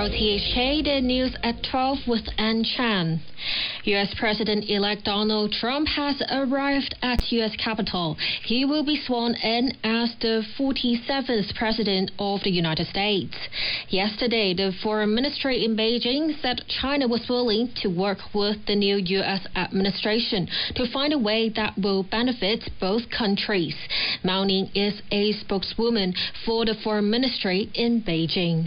RTHK, the news at 12 with Ann Chan. U.S. President-elect Donald Trump has arrived at U.S. Capitol. He will be sworn in as the 47th President of the United States. Yesterday, the Foreign Ministry in Beijing said China was willing to work with the new U.S. administration to find a way that will benefit both countries. Mao Ning is a spokeswoman for the Foreign Ministry in Beijing.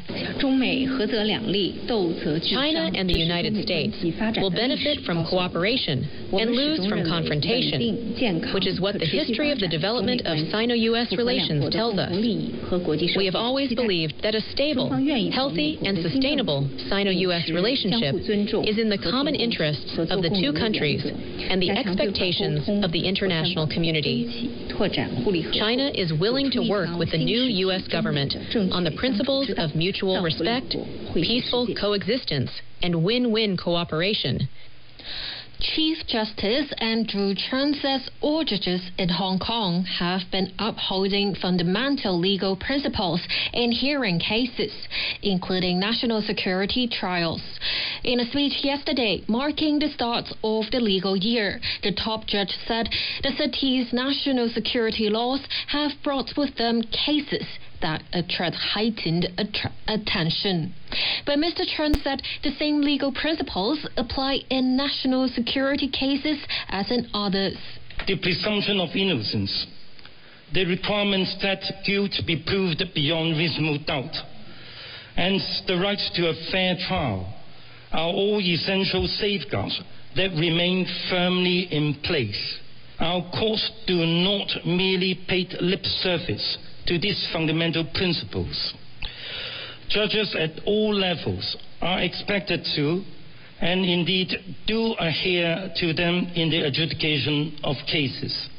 China and the United States will benefit from cooperation and lose from confrontation, which is what the history of the development of Sino-U.S. relations tells us. We have always believed that a stable, healthy, and sustainable Sino-U.S. relationship is in the common interests of the two countries and the expectations of the international community. China is willing to work with the new U.S. government on the principles of mutual respect, peaceful coexistence, and win-win cooperation. Chief Justice Andrew Chen says all judges in Hong Kong have been upholding fundamental legal principles in hearing cases, including national security trials. In a speech yesterday marking the start of the legal year, the top judge said the city's national security laws have brought with them cases that attract heightened attention. But Mr. Chen said the same legal principles apply in national security cases as in others. The presumption of innocence, the requirements that guilt be proved beyond reasonable doubt, and the right to a fair trial are all essential safeguards that remain firmly in place. Our courts do not merely pay lip service to these fundamental principles. Judges at all levels are expected to, and indeed do, adhere to them in the adjudication of cases.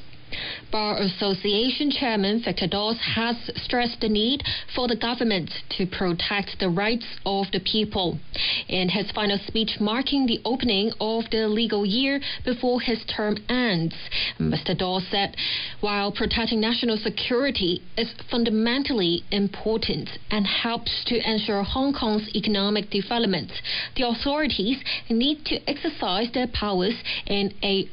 Bar Association Chairman Victor Dawes has stressed the need for the government to protect the rights of the people. In his final speech marking the opening of the legal year before his term ends, Mr. Dawes said, while protecting national security is fundamentally important and helps to ensure Hong Kong's economic development, the authorities need to exercise their powers in a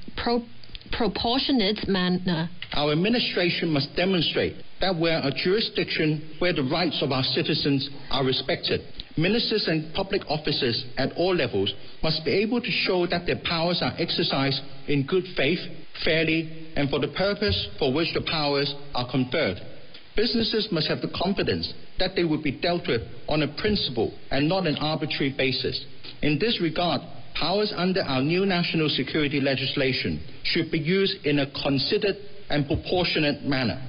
proportionate manner. Our administration must demonstrate that we're a jurisdiction where the rights of our citizens are respected. Ministers and public officers at all levels must be able to show that their powers are exercised in good faith, fairly, and for the purpose for which the powers are conferred. Businesses must have the confidence that they will be dealt with on a principled and not an arbitrary basis. In this regard, powers under our new national security legislation should be used in a considered and proportionate manner.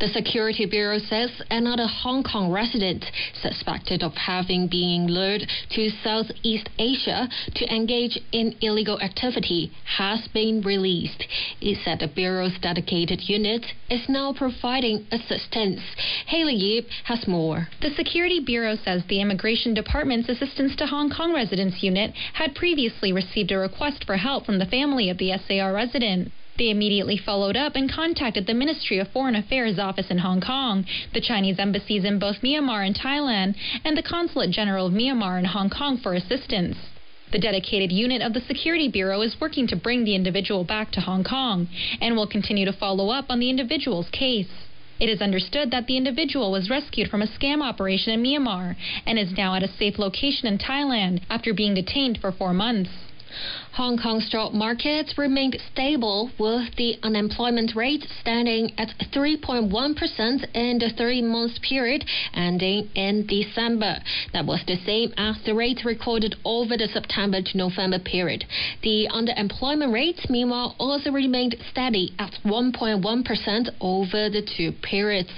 The Security Bureau says another Hong Kong resident suspected of having been lured to Southeast Asia to engage in illegal activity has been released. It said the Bureau's dedicated unit is now providing assistance. Haley Yip has more. The Security Bureau says the Immigration Department's Assistance to Hong Kong Residents Unit had previously received a request for help from the family of the SAR resident. They immediately followed up and contacted the Ministry of Foreign Affairs office in Hong Kong, the Chinese embassies in both Myanmar and Thailand, and the Consulate General of Myanmar in Hong Kong for assistance. The dedicated unit of the Security Bureau is working to bring the individual back to Hong Kong and will continue to follow up on the individual's case. It is understood that the individual was rescued from a scam operation in Myanmar and is now at a safe location in Thailand after being detained for 4 months. Hong Kong's job market remained stable, with the unemployment rate standing at 3.1% in the 3-month period ending in December. That was the same as the rate recorded over the September to November period. The underemployment rate, meanwhile, also remained steady at 1.1% over the two periods.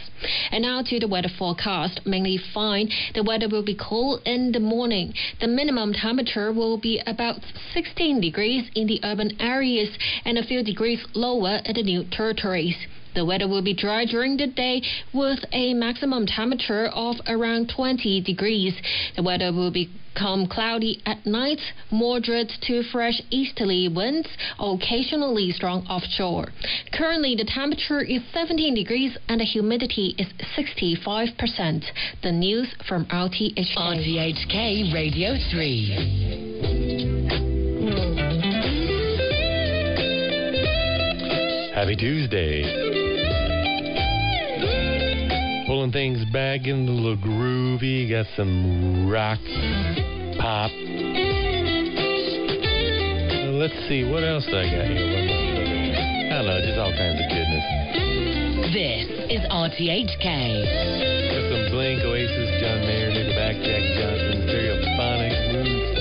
And now to the weather forecast. Mainly fine. The weather will be cool in the morning. The minimum temperature will be about 16 degrees in the urban areas and a few degrees lower at the New Territories. The weather will be dry during the day with a maximum temperature of around 20 degrees. The weather will be Calm cloudy at night, moderate to fresh easterly winds, occasionally strong offshore. Currently, the temperature is 17 degrees and the humidity is 65%. The news from RTHK. RTHK Radio 3. Happy Tuesday. Pulling things back in a little groovy. Got some rock, pop. Let's see, what else I got here? I don't know, just all kinds of goodness. This is RTHK. Got some Blink, Oasis, John Mayer, Nickelback, Jack Johnson, Stereophonics, Moon